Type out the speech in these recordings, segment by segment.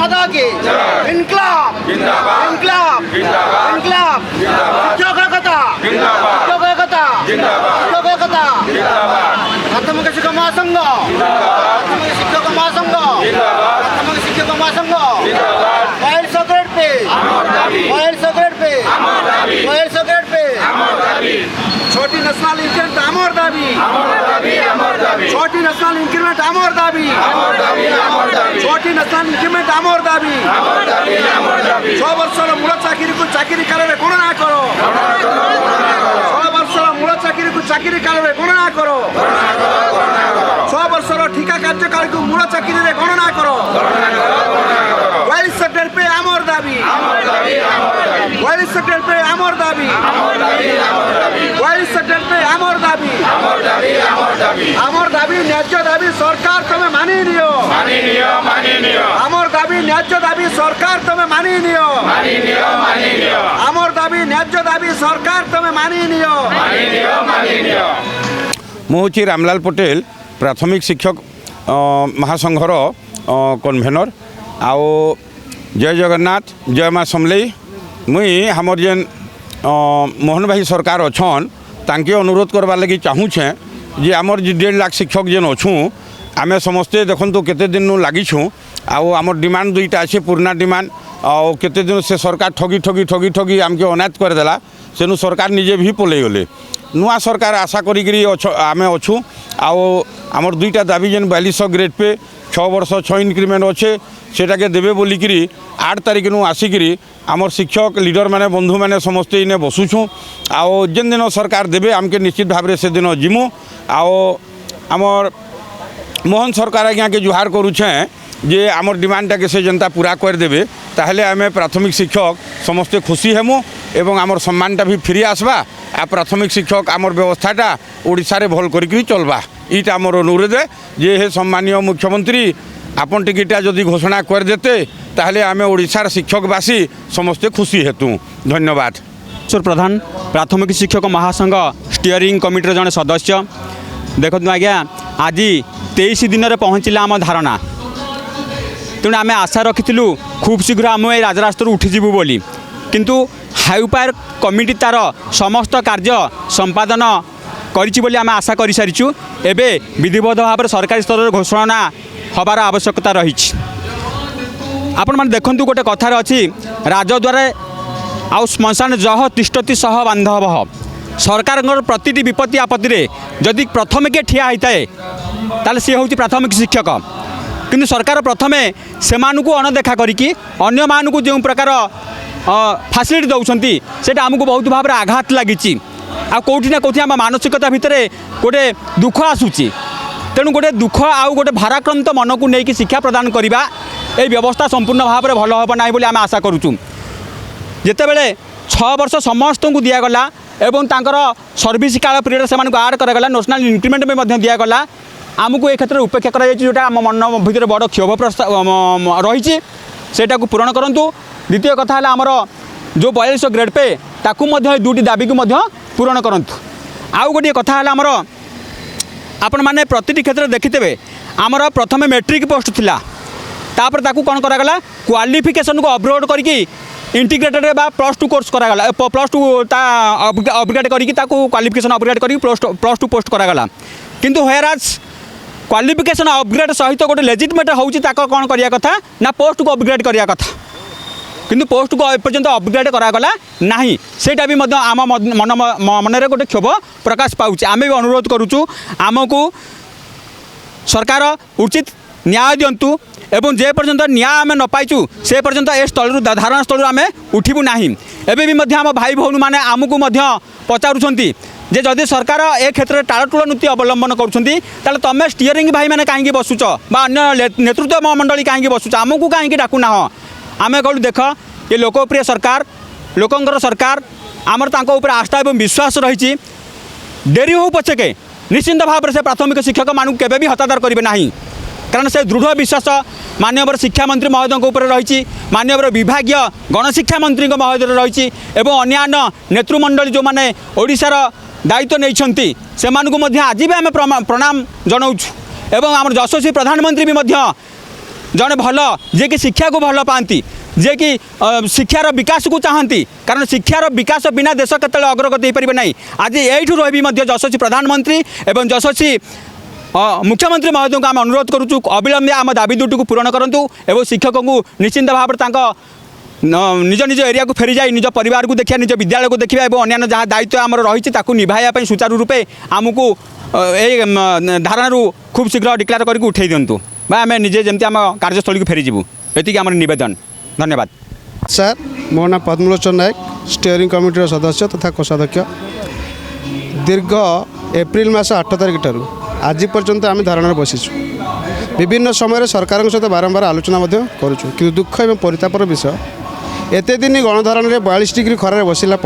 माता की इनकलाब इनकलाब इनकलाब शिक्षक एकता शिक्षक एकता शिक्षक एकता प्राथमिक शिक्षक महासंघ प्राथमिक शिक्षक महासंघ प्राथमिक शिक्षक महासंघ मोबाइल सॉकेट पे मोबाइल सॉकेट पे मोबाइल सॉकेट पे छोटी नेशनल इंक्रीमेंट अमर दाबी छोटी नेशनल इंक्रीमेंट अमर दाबी छोटी नेशनल इंक्रीमेंट अमर दाबी 6 वर्षर मूल चाकरी को चाकरी काल गणना करो 6 वर्षर मूल चाकरी को चाकरी काल गणना करो 6 वर्षर ठिका कार्यकाल को मूल चाकरी गणना करो वाइल सेक्टर पे अमर दाबी वाइल सेक्टर पे अमर दाबी वाइल सेक्टर पे अमर दाबी न्याज्य दाबी सरकार तुम्हें मानी नियो अमर दाबी न्याज्य दाबी सरकार तुम्हें मानी नियो अमर दाबी न्याज्य दाबी सरकार तुम्हें मानी नियो मु हूँ रामलाल पटेल प्राथमिक शिक्षक महासंघर कन्भेनर आओ जय जगन्नाथ जय माँ समलेई मुई हमर जेन मोहन भाई सरकार अच्छन तांके अनुरोध करवार लगी चाहूँचे जे आमर 1.5 लाख शिक्षक जेन अच्छू आमे समस्ते देखु केते दिन लगिछूँ आउ आमर डिमांड दुईटा अच्छे पुराना डिमांड आउ केते दिन से सरकार ठगी ठगी ठगी ठगी आमके अनाथ करदेला सेनु सरकार निजे भी पलई गले नुआ सरकार आशा करी आमे अच्छू आउ आमर दुईटा दाबी जेन 4200 ग्रेड पे 6 वर्ष 6 इंक्रीमेंट अच्छे सेटा के देवे बोलिकी 8 तारिख नु आसिकी आमर शिक्षक लीडर माने बंधु माने समस्ते इने बसुछूँ आओ जेन दिन सरकार देवे आमके निश्चित भाव से दिन जिमु आओ आमर मोहन सरकार आज्ञा के जुहार करुछे जे आमर डिमांडटा के से जनता पूरा कर देवे ताहले आमे प्राथमिक शिक्षक समस्ते खुशी हेमु एवं आमर सम्मानटा भी फिरी आसबा आ प्राथमिक शिक्षक आमर व्यवस्थाटा ओडिशा रे भल करिकरी चलबा ईटा आमर अनुरोध जे हे सम्मानीय मुख्यमंत्री आपन टिकिटा जदि घोषणा कर देते ताहले आमे ओडिशार शिक्षकवासी समस्ते खुशी हेतु धन्यवाद। प्रधान प्राथमिक शिक्षक महासंघ स्टीयरिंग कमिटीर जड़े सदस्य देखु आज्ञा आज 23 दिन में पहुँचला आम धारणा तेणु आम आशा रखी खूब शीघ्र आम राजरास्ता उठीजु बोली किंतु हाईपायर कमिटी तार समस्त कार्य संपादन करी आम आशा कर सारीचु एवं विधिवत भाव सरकारी स्तर घोषणा हबार आवश्यकता रही आपण मैंने देखु गोटे कथार अच्छी राजद्वार आउ श्मशान जह तिष्ठति सह बांधव सरकार प्रति विपत्ति आपत्ति जदि प्रथम किए ठिया होता है ताले सी हूँ प्राथमिक शिक्षक किंतु सरकार प्रथमे से अणदेखा करी अन्य मानू जो प्रकार फैसिलिटी दौरान से आमको बहुत भाव में आघात लगी कौटी ना कौटी आम मानसिकता भितर गोटे दुख आसूची तेणु गोटे दुख आउ गोटे भाराक्रांत मन को लेकिन शिक्षा प्रदान करवा ये व्यवस्था संपूर्ण भाव में भल हम ना बोली आम आशा करुचु जितेबले 6 वर्ष समस्त को दिगला एवं तांकर सर्विस काल पीरियड से आड करागला नेशनल इंक्रीमेंट में दिगला आमको ये क्षेत्र में उपेक्षा जोटा आम मन भर बड़ क्षोभ रही सेटा को पूरण करूँ। द्वितीय कथा है आमर जो 4200 ग्रेड पे ताकू दुटी दाबी को पूरण करूँ। आउ गोटे कथा है आमर आपण मैंने प्रति क्षेत्र देखिथे आमर प्रथम मैट्रिक पोस्ट थिला तापर ताकू कौन करागला क्वालिफिकेशन को अपग्रेड करके इंटीग्रेटेड बा +2 कोर्स करागला +2 अपग्रेड करके क्वालिफिकेशन अपग्रेड करके +2 पोस्ट करागला किंतु हेराज क्वालिफिकेशन अपग्रेड सहित गोटे लेजिटमेट होउची ताको कौन करिया कथा ना पोस्ट को अपग्रेड करिया कथा किंतु पोस्ट को एपर्यंत अपग्रेड करागला नहीं सेटा भी आम मन में गोटे क्षोभ प्रकाश पाऊँ आम भी अनुरोध करुचु आमको सरकार उचित न्याय दिंतु एवं जे पर्यंत न्याय आम न पाइचु से पर्यंत ए स्थल धारणा स्थल आम उठबू ना एवं भी आम भाई भौणी मैंने आमको पचारुंट जे जदि सरकार ए क्षेत्र में टालटुल नीति अवलंबन करुँच तमें स्टीयरिंग भाई मैंने कहीं बसुच अन्य नेतृत्व मंडली कहीं बसुच आमको कहीं डाकुना आम कहूँ देख ये लोकप्रिय सरकार लोकंर सरकार आमर तांको आस्था और विश्वास रही डेरी हो पछके निश्चिंत भाव से प्राथमिक शिक्षक मानू केबे भी हतादार करेंगे ना कारण से दृढ़ विश्वास माननीय शिक्षा मंत्री महोदय रही माननीय विभागीय गणशिक्षा मंत्री महोदय रही अन्य नेतृमंडली जो मैंने ओडिशार दायित्व नहीं से आज भी आम प्रणाम जनाऊँ एवं आम यशस्वी प्रधानमंत्री भी जड़े भल जे कि शिक्षा को भल पाती जे कि शिक्षार विकास को चाहती कारण शिक्षार विकास बिना देश केत अग्रगति हो पारे ना आज यू रही यशस्वी प्रधानमंत्री एवं यशस्वी मुख्यमंत्री महोदय को आम अनुरोध करुचु अविलंबे आम दाबी दुटी को पूरण करूँ एवं शिक्षक को निश्चिंत भाव निज निज एरिया को फेरी जाए निज परिवार को देखा निज विद्यालय को देखा और अन्य जहाँ दायित्व आम रही निभाई सुचारू रूपे आमको ये धारणा खूब शीघ्र डिक्लेयर करके उठे दिंतु आम निजे जमी आम कार्यस्थल को फेरीजु ये आम नवेदन धन्यवाद सर मो ना पद्मलोचन नायक स्टीयरिंग कमिटी सदस्य तथा कोषाध्यक्ष दीर्घ एप्रिल मास 8 तारिख ठार आज पर्यंत आम धारणा बसीचु विभिन्न समय सरकार सहित बारंबार आलोचना करुचु कि दुख एवं परितापर विषय एत दिन गणधारण में 42 डिग्री खरार बसला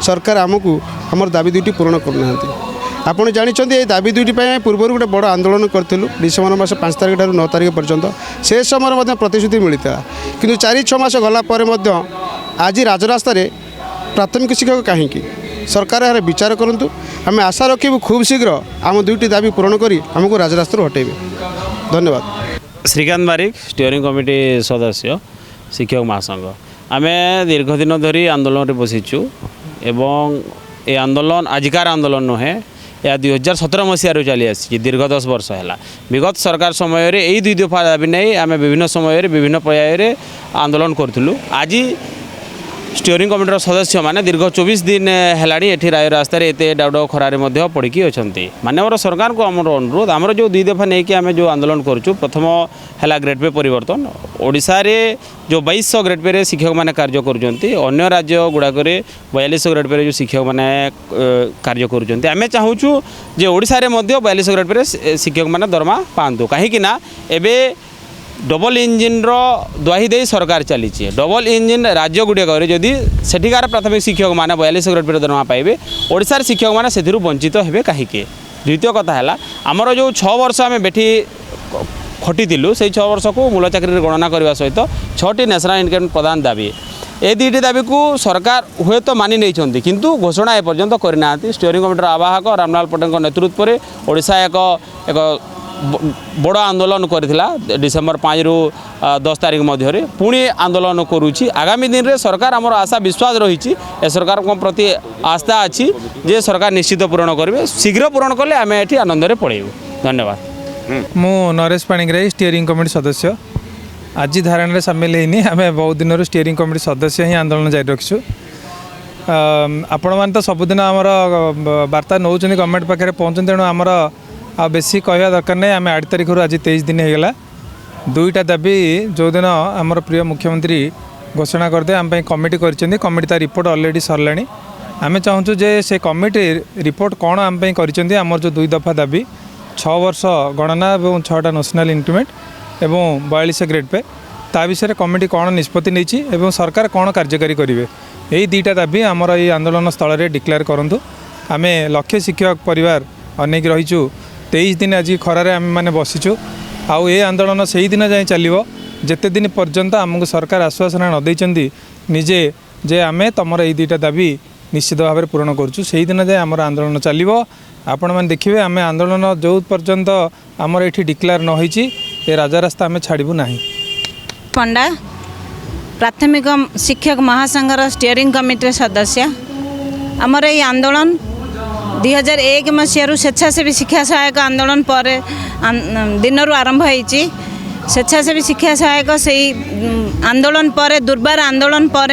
सरकार आमको आम दाबी दुईटी पूरण करना आपड़ जानते ये दाबी दुईटी पूर्व गोटे बड़ आंदोलन करूँ डिसेम्बर मास 5 तारिख ठार 9 तारिख पर्यंत से समय प्रतिश्रुति मिलता कि 4-6 मास गलापर आज राजरास्त प्राथमिक शिक्षक कहीं सरकार यार विचार करूँ आम आशा रखू खूब शीघ्र आम दुईटी दाबी पूरण कर आमको राजरास्त हटेबे धन्यवाद। श्रीकांत बारिक स्टीयरिंग कमिटी सदस्य शिक्षक महासंघ आम दीर्घ दिन धरी आंदोलन में बसीचु एवं ये आंदोलन आजिकार आंदोलन नुहे या 2017 मसीह चली आसी दीर्घ 10 वर्ष है विगत सरकार समय यही 2 दफा दाबी नहीं आम विभिन्न समय विभिन्न पर्याय आंदोलन करूँ आज स्टीयरिंग कमिटीर सदस्य मैंने दीर्घ 24 दिन है राय रास्तार एत डाउड खरारे पड़ी अच्छा मानव सरकार को आम अनुरोध आमर जो 2 दफा नहीं कि आम जो आंदोलन करूँ प्रथम है ग्रेड पे परिवर्तन ओडिशा रे जो 2200 ग्रेड पे शिक्षक मैंने कार्य कर राज्य गुड़ाक 4200 ग्रेड पे जो शिक्षक मैंने कार्य करें चाहूँ जे ओडिशा रे 4200 ग्रेड पे शिक्षक मैंने दरमा पातु कहीं एबे डबल इंजिन द्वाही दे सरकार चली डबल इंजिन राज्य गुड़िक जदि सेठिकार प्राथमिक शिक्षक मैंने 4200 ग्रेड पे दरमा पाइबे ओडिशार शिक्षक मैंने से वंचित हे कहीं द्वितीय कथा है आमर जो 6 वर्ष आम बेठी खटी से 6 वर्ष को मूल चाकरी गणना करने सहित 6टी नेशनल इनकम प्रदान दाबी ए 2टी दाबी को सरकार हुए तो मानि नहीं किंतु घोषणा एपर्यंत करना स्टीयरिंग कमिटीर आवाहक रामलाल पटेल नेतृत्व में ओडिशा एक बड़ आंदोलन करथिला डिसेम्बर 5 रु 10 तारिख मध्य पुणी आंदोलन करुच्ची आगामी दिन में सरकार आमर आशा विश्वास रही सरकार प्रति आस्था अच्छी जे सरकार निश्चित पूरण करेंगे शीघ्र पूरण कले आम ये आनंद पड़ेबू धन्यवाद। मु नरेश पाणिग्राही स्टीयरिंग कमिटी सदस्य आज धारणा में सामिल होनी आम बहुत दिन स्टीयरिंग कमिटी सदस्य ही आंदोलन जारी रखीचु आपण मैंने तो सबुदिन आमर वार्ता नौ गवर्नमेंट पाखे पहुँचते तेणु आमर आ बेसी कहवा दरकार नहीं आम 8 तारिख आज 23 दिन होगा 2टा दाबी जो दिन आमर प्रिय मुख्यमंत्री घोषणा करदे आम कमिटी कमिटी तार रिपोर्ट ऑलरेडी सरला आम चाहूँ जे से कमिटी रिपोर्ट कौन आम आमर जो 2 दफा दाबी 6 वर्ष गणना और 6टा नेशनल इंक्रीमेंट एवं 42 ग्रेड पे ता विषय कमिटी कौन निष्पत्ति नहीं सरकार कौन कार्यकारी करेंगे यही 2टा दाबी आमर ये आंदोलन स्थल में डिक्लेयर करूँ आम लक्षे शिक्षक परिवार अनेक रहीचु 23 दिन आज खरारे आम मैंने बसीचु आउ ये आंदोलन से ही दिन जाए चलो जिते दिन पर्यंत आमको सरकार आश्वासन न देती निजे जे आम तुम ये 2टा दाबी निश्चित भाव में पूरण करुँ से दिन जाए आम आंदोलन चलो आपण मैंने देखिए आम आंदोलन जो पर्यंत आमर ये डिक्लेयर न होई ये राजा रास्ता आम छाड़ू ना। पंडा प्राथमिक शिक्षक महासंघर स्टीयरिंग कमिटी सदस्य आमर ये आंदोलन 2001 मसीह स्वेच्छासेवी शिक्षा सहायक आंदोलन पर दिन आरंभ होती स्वेच्छासेवी शिक्षा सहायक से आंदोलन पर दुर्बार आंदोलन पर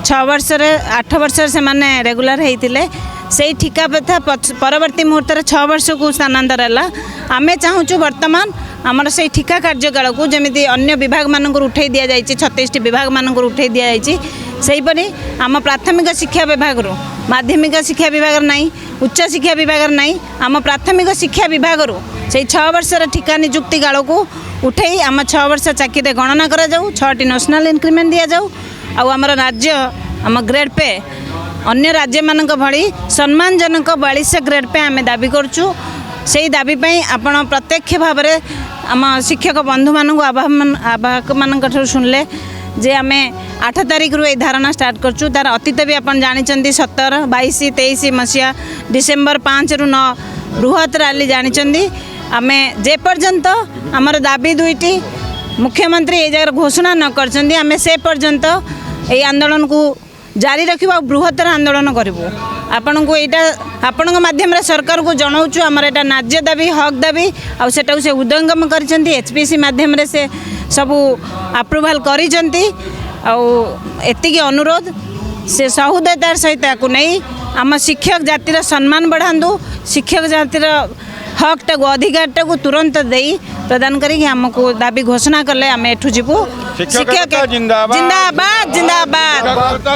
6 वर्ष 8 वर्ष से माने रेगुलर होते से ठिका प्रथा परवर्ती मुहूर्त 6 वर्ष को स्थानांतर है आम चाहूँ बर्तमान आमर से ठिका कार्यकाल को जमी अन्य विभाग मान उठे दि जाए 36टी विभाग मान उठे दि जाए सेहीपरि आम प्राथमिक शिक्षा विभाग माध्यमिक शिक्षा विभाग नहीं उच्च शिक्षा विभाग नहीं आम प्राथमिक शिक्षा विभाग से 6 वर्ष ठिका निजुक्ति काल को उठे आम 6 वर्ष चाकरी गणना करा जाऊ 6टी नेशनल इंक्रीमेंट दि जाऊ आमर राज्य आम ग्रेड पे अन्य राज्य मानक भली सम्मानजनक 42 ग्रेड पे आम दाबी करुचु से दाबी आपण प्रत्यक्ष भाव में आम शिक्षक बंधु मानक आवाहक मान शुणिले जे आम 8 तारिख रु धारणा स्टार्ट करचु तार अतीत भी आप जानते 17, 22, 23 मसीहा डिसेम्बर 5 रु 9 बृहत रैली जानते आम जे पर्यंत आमर दाबी 2टी मुख्यमंत्री ये जगह घोषणा न करछन्ती आमे से पर्यंत ये आंदोलन को जारी रखिबा बृहत्तर आंदोलन करिबो आपण को एटा आपण माध्यम रे सरकार को जनाउछु हमर एटा न्याय दाबी हक दाबी आ सेटा से उद्यंगम करछन्ती एचपीसी माध्यम रे से सब अप्रूवल करिछन्ती आ एतिकी अनुरोध से सहुदतार सहित को नहीं आम शिक्षक जातिर सम्मान बढ़ातु शिक्षक जातिर हकटा को अधिकारटा को तुरंत दे प्रदान करी हमको दाबी घोषणा कले आम एठू जीवु शिक्षक जिंदाबाद जिंदाबाद जिंदाबाद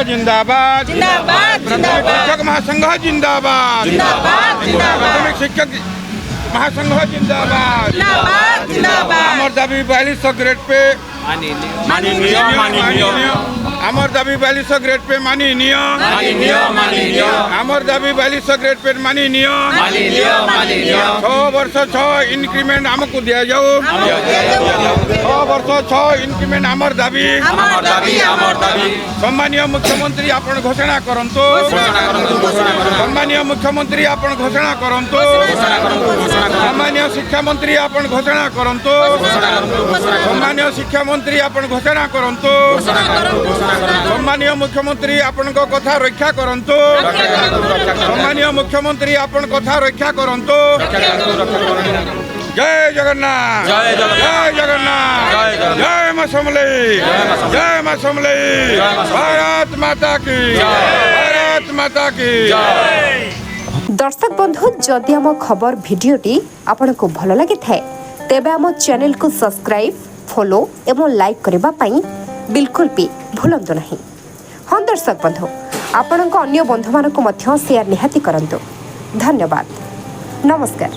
जिंदाबाद जिंदाबाद शिक्षक महासंघ जिंदाबाद जिंदाबाद जिंदाबाद शिक्षक महासंघ जिंदाबाद जिंदाबाद जिंदाबाद हमर दाबी 4200 ग्रेड पे हमर दाबी 4200 ग्रेड पे माननीय हमर दाबी 4200 ग्रेड पे माननीय 6 वर्ष 6 इंक्रीमेंट हमको दिया जाओ 6 वर्ष 6 इंक्रीमेंट हमर दाबी सम्मानीय मुख्यमंत्री आपण घोषणा करंतो सम्मानीय मुख्यमंत्री आपण घोषणा करंतो सम्मानीय शिक्षा मंत्री आपण घोषणा करंतो सम्मानीय शिक्षा मंत्री आपण घोषणा करंतो सम्मानीय मुख्यमंत्री आपण कथा रक्षा करंतो सम्मानीय मुख्यमंत्री आपण कथा रक्षा करंतो जय जगन्नाथ जय जगन्नाथ जय मां समलेई जय मां समलेई भारत माता की भारत माता की दर्शक बंधु जदि आम खबर भिडियोटी आपन को भल लगी थाए तेबे आम चैनल को सब्सक्राइब फॉलो एवं लाइक करबा पई बिल्कुल भी भूलंतु नहीं। हाँ दर्शक बंधु आपण अन्य बंधु मानक मध्य शेयर निहाती करंतु। धन्यवाद नमस्कार।